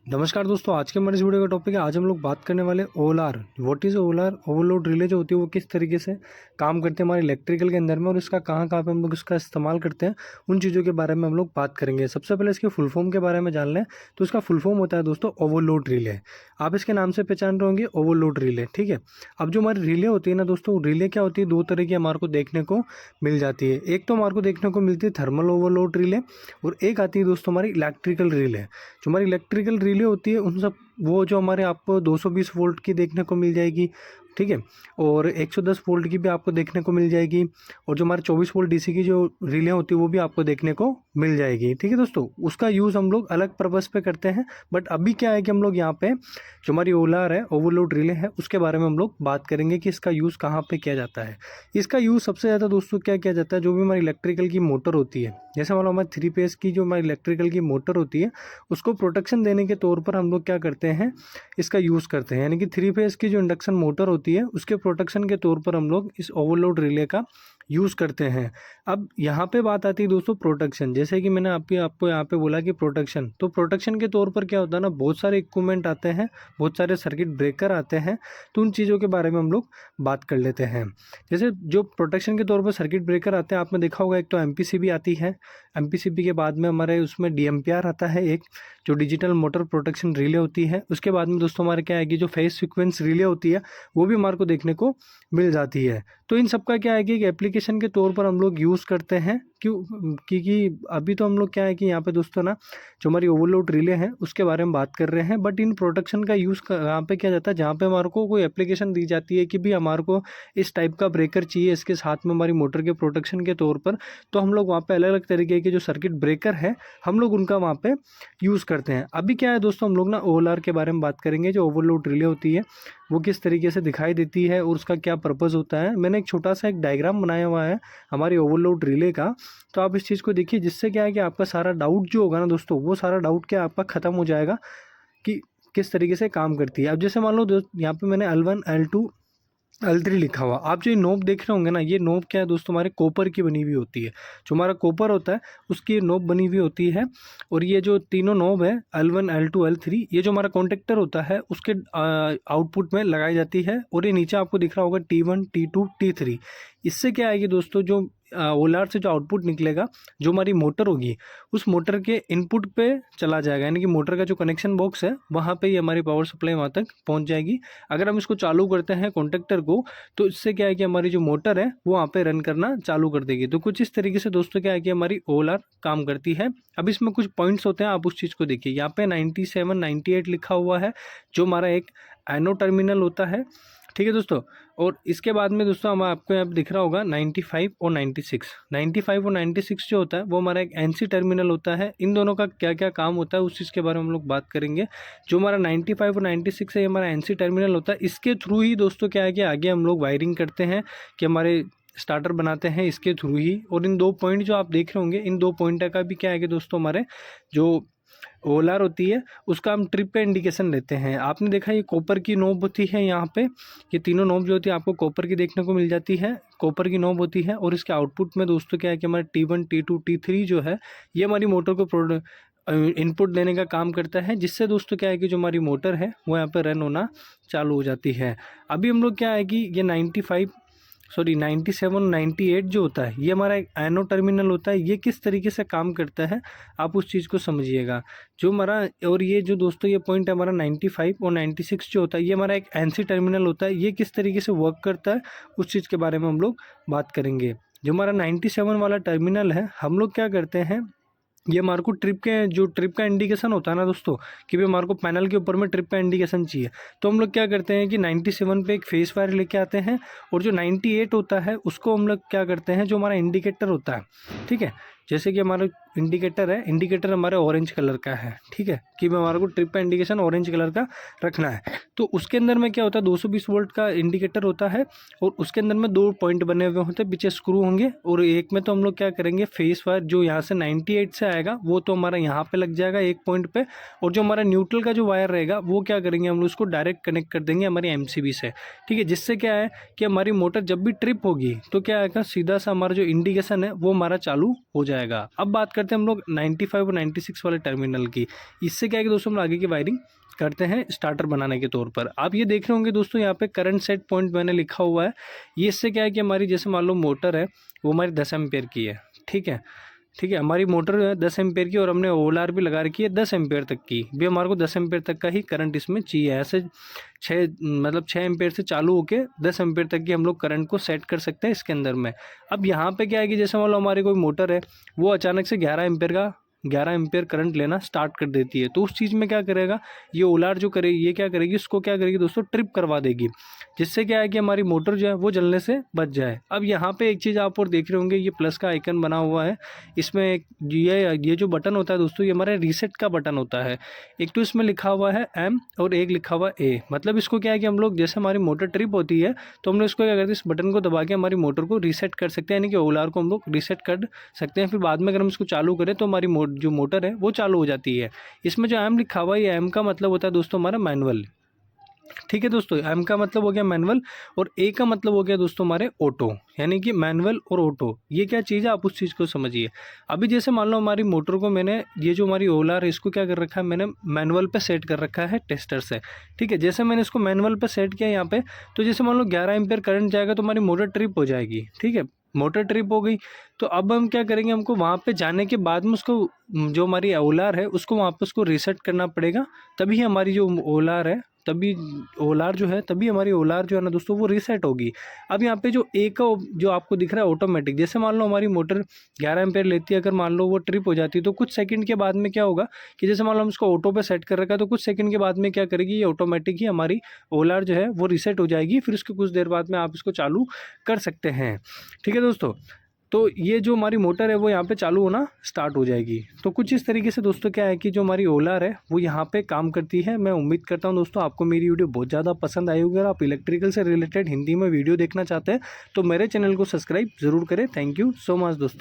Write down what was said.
नमस्कार दोस्तों, आज के हमारे इस वीडियो का टॉपिक है। आज हम लोग बात करने वाले OLR. What is OLR? Overload relay जो होती है वो किस तरीके से काम करते हैं हमारे इलेक्ट्रिकल के अंदर में, और इसका कहाँ कहाँ पे हम लोग इसका इस्तेमाल करते हैं, उन चीज़ों के बारे में हम लोग बात करेंगे। सबसे पहले इसके फुल फॉर्म के बारे में जान लें। तो इसका फुल फॉर्म होता है दोस्तों ओवरलोड रिले। आप इसके नाम से पहचान रहे होंगे, ओवरलोड रिले। ठीक है। अब जो हमारी रिले होती है ना दोस्तों, रिले क्या होती है, दो तरह की हमारे को देखने को मिल जाती है। एक तो हमारे को देखने को मिलती है थर्मल ओवरलोड रिले, और एक आती है दोस्तों हमारी इलेक्ट्रिकल रिले। जो हमारी इलेक्ट्रिकल रिले होती है उन सब वो जो हमारे आपको 220 वोल्ट की देखने को मिल जाएगी। ठीक है। और 110 वोल्ट की भी आपको देखने को मिल जाएगी। और जो हमारे 24 वोल्ट डीसी की जो रिले होती है वो भी आपको देखने को मिल जाएगी। ठीक है दोस्तों, उसका यूज़ हम लोग अलग पर्पज़ पे करते हैं। बट अभी क्या है कि हम लोग यहाँ पे जो हमारी ओएलआर है, ओवरलोड रिले है, उसके बारे में हम लोग बात करेंगे कि इसका यूज़ कहाँ पे किया जाता है। इसका यूज़ सबसे ज़्यादा दोस्तों क्या किया जाता है, जो भी हमारी इलेक्ट्रिकल की मोटर होती है, जैसे मान लो हमारी 3 फेस की जो हमारी इलेक्ट्रिकल की मोटर होती है, उसको प्रोटेक्शन देने के तौर पर हम लोग क्या करते हैं, इसका यूज़ करते हैं। यानी कि 3 फेस की जो इंडक्शन मोटर होती है उसके प्रोटेक्शन के तौर पर हम लोग इस ओवरलोड रिले का यूज़ करते हैं। अब यहाँ पे बात आती है दोस्तों प्रोटेक्शन। जैसे कि मैंने आपको यहाँ पे बोला कि प्रोटेक्शन, तो प्रोटेक्शन के तौर पर क्या होता है ना, बहुत सारे इक्विपमेंट आते हैं, बहुत सारे सर्किट ब्रेकर आते हैं। तो उन चीज़ों के बारे में हम लोग बात कर लेते हैं। जैसे जो प्रोटेक्शन के तौर पर सर्किट ब्रेकर आते हैं, आपने देखा होगा, एक तो एमपीसीबी आती है। एमपीसीबी के बाद में हमारे उसमें डीएमपीआर आता है, एक जो डिजिटल मोटर प्रोटेक्शन रिले होती है। उसके बाद में दोस्तों हमारे क्या है कि जो फेज सीक्वेंस रिले होती है वो भी हमारे को देखने को मिल जाती है। तो इन सब का क्या है कि एक एप्लीकेशन के तौर पर हम लोग यूज़ करते हैं। क्यों? क्योंकि अभी तो हम लोग क्या है कि यहाँ पे दोस्तों ना जो हमारी ओवरलोड रिले हैं उसके बारे में बात कर रहे हैं। बट इन प्रोटेक्शन का यूज़ यहाँ पे किया जाता है जहाँ पे हमारे को कोई एप्लीकेशन दी जाती है कि भी हमारे को इस टाइप का ब्रेकर चाहिए इसके साथ में हमारी मोटर के प्रोटेक्शन के तौर पर। तो हम लोग वहाँ पे अलग अलग तरीके के जो सर्किट ब्रेकर है हम लोग उनका वहाँ पे यूज़ करते हैं। अभी क्या है दोस्तों, हम लोग ना ओएलआर के बारे में बात करेंगे। जो ओवरलोड रिले होती है वो किस तरीके से दिखाई देती है और उसका क्या पर्पज़ होता है। मैंने एक छोटा सा एक डायग्राम बनाया हुआ है हमारी ओवरलोड रिले का। तो आप इस चीज़ को देखिए, जिससे क्या है कि आपका सारा डाउट जो होगा ना दोस्तों, वो सारा डाउट क्या आपका ख़त्म हो जाएगा कि किस तरीके से काम करती है। अब जैसे मान लो दोस्त, यहाँ पे मैंने L1 L2 L3 लिखा हुआ। आप जो ये नोब देख रहे होंगे ना, ये नोब क्या है दोस्तों, हमारे कॉपर की बनी हुई होती है। जो हमारा कॉपर होता है उसकी नोब बनी हुई होती है। और ये जो तीनों नोब है L1 L2 L3, ये जो हमारा कॉन्टेक्टर होता है उसके आउटपुट में लगाई जाती है। और ये नीचे आपको दिख रहा होगा T1 T2 T3। इससे क्या आएगी दोस्तों, जो ओएलआर से जो आउटपुट निकलेगा, जो हमारी मोटर होगी, उस मोटर के इनपुट पे चला जाएगा। यानी कि मोटर का जो कनेक्शन बॉक्स है वहाँ पे ही हमारी पावर सप्लाई वहाँ तक पहुँच जाएगी। अगर हम इसको चालू करते हैं कॉन्टेक्टर को, तो इससे क्या है कि हमारी जो मोटर है वो वहाँ पे रन करना चालू कर देगी। तो कुछ इस तरीके से दोस्तों क्या है कि हमारी ओएलआर काम करती है। अब इसमें कुछ पॉइंट्स होते हैं, आप उस चीज़ को देखिए। यहाँ पे 97 98 लिखा हुआ है, जो हमारा एक एनो टर्मिनल होता है। ठीक है दोस्तों। और इसके बाद में दोस्तों हम आपको यहाँ पे दिख रहा होगा 95 और 96। 95 और 96 जो होता है वो हमारा एक एनसी टर्मिनल होता है। इन दोनों का क्या क्या काम होता है उस चीज़ के बारे में हम लोग बात करेंगे। जो हमारा 95 और 96 है, ये हमारा एनसी टर्मिनल होता है। इसके थ्रू ही दोस्तों क्या है कि आगे हम लोग वायरिंग करते हैं, कि हमारे स्टार्टर बनाते हैं इसके थ्रू ही। और इन दो पॉइंट जो आप देख रहे होंगे, इन दो पॉइंट का भी क्या है कि दोस्तों हमारे जो ओएलआर होती है उसका हम ट्रिप पे इंडिकेशन लेते हैं। आपने देखा ये कॉपर की नोब होती है यहाँ पे, ये तीनों नोब जो होती है आपको कॉपर की देखने को मिल जाती है, कॉपर की नोब होती है। और इसके आउटपुट में दोस्तों क्या है कि हमारे T1 T2 T3 जो है, ये हमारी मोटर को इनपुट देने का काम करता है। जिससे दोस्तों क्या है कि जो हमारी मोटर है वो यहाँ पे रन होना चालू हो जाती है। अभी हम लोग क्या है कि ये 97 98 जो होता है, ये हमारा एक एनो टर्मिनल होता है। ये किस तरीके से काम करता है आप उस चीज़ को समझिएगा। जो हमारा, और ये जो दोस्तों ये पॉइंट है हमारा 95 और 96 जो होता है, ये हमारा एक एनसी टर्मिनल होता है। ये किस तरीके से वर्क करता है उस चीज़ के बारे में हम लोग बात करेंगे। जो हमारा 97 वाला टर्मिनल है, हम लोग क्या करते हैं, ये हमारे को ट्रिप का इंडिकेशन होता है ना दोस्तों, कि भाई हमारे को पैनल के ऊपर में ट्रिप का इंडिकेशन चाहिए। तो हम लोग क्या करते हैं कि 97 पे एक फेस वायर लेके आते हैं, और जो 98 होता है उसको हम लोग क्या करते हैं, जो हमारा इंडिकेटर होता है, ठीक है, जैसे कि हमारा इंडिकेटर है, इंडिकेटर हमारे ऑरेंज कलर का है, ठीक है, कि हमारे को ट्रिप का इंडिकेशन ऑरेंज कलर का रखना है। तो उसके अंदर में क्या होता है, 220 वोल्ट का इंडिकेटर होता है, और उसके अंदर में दो पॉइंट बने हुए होते हैं, पीछे स्क्रू होंगे। और एक में तो हम लोग क्या करेंगे, फेस वायर जो यहाँ से 98 से आएगा वो तो हमारा यहाँ पे लग जाएगा एक पॉइंट पे। और जो हमारा न्यूट्रल का जो वायर रहेगा वो क्या करेंगे, हम लोग उसको डायरेक्ट कनेक्ट कर देंगे हमारी एमसीबी से, ठीक है। जिससे क्या है कि हमारी मोटर जब भी ट्रिप होगी तो क्या आएगा, सीधा सा हमारा जो इंडिकेशन है वो हमारा चालू हो जाएगा। जाएगा। अब बात करते हैं हम लोग 95 और 96 वाले टर्मिनल की। इससे क्या है कि दोस्तों हम आगे की वायरिंग करते हैं स्टार्टर बनाने के तौर पर। आप ये देख रहे होंगे दोस्तों, यहाँ पे करंट सेट पॉइंट मैंने लिखा हुआ है। ये इससे क्या है कि हमारी जैसे मान लो मोटर है वो हमारी 10 एम्पेयर की है, ठीक है, हमारी मोटर 10 एम्पेयर की और हमने ओएलआर भी लगा रखी है 10 एम्पेयर तक की। भी हमारे को 10 एम्पेयर तक का ही करंट इसमें चाहिए। ऐसे 6 एम्पेयर से चालू होके 10 एम्पेयर तक की हम लोग करंट को सेट कर सकते हैं इसके अंदर में। अब यहाँ पे क्या है कि जैसे मान लो हमारी कोई मोटर है वो अचानक से 11 एम्पेयर करंट लेना स्टार्ट कर देती है, तो उस चीज़ में क्या करेगा ये ओएलआर जो करेगी, ये क्या करेगी, इसको क्या करेगी दोस्तों, ट्रिप करवा देगी, जिससे क्या है कि हमारी मोटर जो है वो जलने से बच जाए। अब यहाँ पे एक चीज़ आप और देख रहे होंगे, ये प्लस का आइकन बना हुआ है। इसमें ये जो बटन होता है दोस्तों, ये हमारे रीसेट का बटन होता है। एक तो इसमें लिखा हुआ है M और एक लिखा हुआ A। मतलब इसको क्या है कि हम लोग जैसे हमारी मोटर ट्रिप होती है तो हम लोग इसको क्या करते हैं, इस बटन को दबा के हमारी मोटर को रीसेट कर सकते हैं, यानी कि ओएलआर को हम लोग रीसेट कर सकते हैं। फिर बाद में अगर हम इसको चालू करें तो हमारी जो मोटर है वो चालू हो जाती है। इसमें जो M लिखा हुआ है, ये M का मतलब होता है दोस्तों हमारा मैनुअल, ठीक है दोस्तों। M का मतलब हो गया मैनुअल और A का मतलब हो गया दोस्तों हमारे ऑटो, यानी कि मैनुअल और ऑटो ये क्या चीज़ है, आप उस चीज़ को समझिए। अभी जैसे मान लो हमारी मोटर को मैंने ये जो हमारी ओएलआर है इसको क्या कर रखा है, मैंने मैनुअल पे सेट कर रखा है टेस्टर से, ठीक है। जैसे मैंने इसको मैनुअल पे सेट किया यहाँ पे, तो जैसे मान लो 11 एम्पेयर करंट जाएगा तो हमारी मोटर ट्रिप हो जाएगी, ठीक है। मोटर ट्रिप हो गई तो अब हम क्या करेंगे, हमको वहाँ पे जाने के बाद में उसको जो हमारी ओएलआर है उसको वहाँ पे उसको रीसेट करना पड़ेगा, तभी हमारी जो ओएलआर है तभी हमारी ओएलआर जो है ना दोस्तों वो रीसेट होगी। अब यहाँ पे जो ए का जो आपको दिख रहा है ऑटोमेटिक, जैसे मान लो हमारी मोटर 11 एम्पेयर लेती है, अगर मान लो वो ट्रिप हो जाती है तो कुछ सेकंड के बाद में क्या होगा कि जैसे मान लो हम इसको ऑटो पे सेट कर रखा है तो कुछ सेकंड के बाद में क्या करेगी, ये ऑटोमेटिक ही हमारी ओएलआर जो है वो रीसेट हो जाएगी। फिर उसके कुछ देर बाद में आप इसको चालू कर सकते हैं, ठीक है दोस्तों। तो ये जो हमारी मोटर है वो यहाँ पे चालू होना स्टार्ट हो जाएगी। तो कुछ इस तरीके से दोस्तों क्या है कि जो हमारी ओएलआर है वो यहाँ पे काम करती है। मैं उम्मीद करता हूँ दोस्तों आपको मेरी वीडियो बहुत ज़्यादा पसंद आई होगी। अगर आप इलेक्ट्रिकल से रिलेटेड हिंदी में वीडियो देखना चाहते हैं तो मेरे चैनल को सब्सक्राइब ज़रूर करें। थैंक यू सो मच दोस्तों।